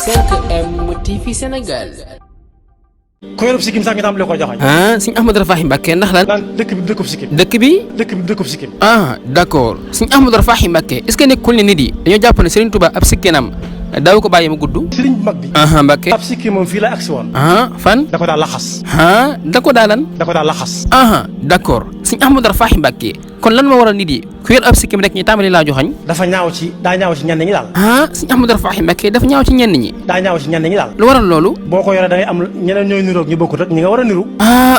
5M TV Sénégal. ku yorub sikkim sax ñu tàmbali ko joxañ. Sëñ Ahmadou Rafahi Mbacké ndax lan. naan dëkk bi dëkkub sikkim. dëkk bi. dëkkub sikkim. D'accord sëñ Ahmadou Rafahi Mbacké est-ce que nekkul ne nit yi dañoo jàpp ne Serigne Touba ab sikkinam daaw ko bàyyi mu gudd. sëriñ bu mag bi. Mbacké. ab sikkim moom fii la agsi woon. fan. da ko daal laxas. da ko daa lan. da ko daal laxas. D'accord sëñ Ahmadou Rafahi Mbacké kon lan moo waral nit yi ku yor ab sikkim rek ñu tàmbali laa joxañ. daa ñaaw ci ñenn ñi daal. sëñ Ahmadou Rafahi Mbacké dafa ñaaw ci ñenn ñi. daa ñaaw ci ñenn ñi daal. lu waral loolu. boo ko yoree da ngay am ñeneen ñooy niroog ñu bokkut rek ñi nga war a niru.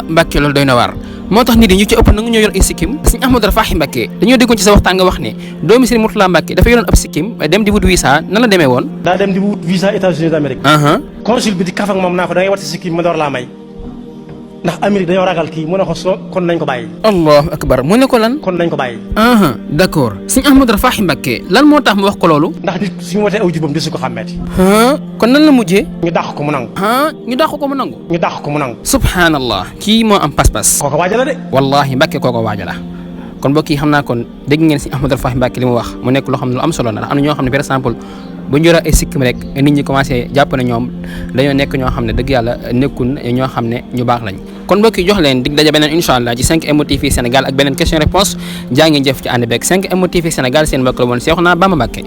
Mbacké loolu doy na waar moo tax nit yi ñu ci ëpp nangu ñoo yor ay sikkim. sëñ Ahmadou Rafahi Mbacké dañoo déggoon ci sa waxtaan nga wax ne doomi Serigne Mourtala Mbacké dafa yoroon ab sikkim dem di wut visa nan la demee woon. daa dem di wut visa États-Unis d'Amérique. consul bi di kaf ak moom naa ko da ngay wat si sikkim ma door laa may ndax Amérique dañoo ragal kii mu ne ko soo kon nañ ko bàyyi. Allahu akbar mu ne ko lan. kon nañ ko bàyyi. D'accord sëñ Ahmadou Rafahi Mbacké lan moo tax mu wax ko loolu. ndax nit suñu watee aw jubam di su ko xàmmeeti. kon nan la mujjee. ñu dàq ko mu nangu. ñu dàq ko mu nangu. ñu dàq ko mu nangu. subhanallah kii moo am pas-pas. kooko waaja la de. wallahi Mbacké kooko waaja la kon mbokk yi xam naa kon dégg ngeen sëñ Ahmadou Rafahi Mbacké li mu wax mu nekk loo xam ne lu am solo la ndax am na ñoo xam ne par exemple bu ñu yoree ay sikkim rek nit ñi commencé jàpp ne ñoom dañoo nekk ñoo xam ne dëgg yàlla nekkul ñoo xam ne ñu baax lañ kon mbokk yi jox leen dig daje beneen incha allah ci 5M TV Sénégal ak beneen question réponse jaa ngeen jëf ci ànd beeg 5M TV Sénégal seen mbokk la woon Cheikhouna Bamba Mbacké.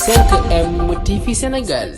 5M TV Sénégal.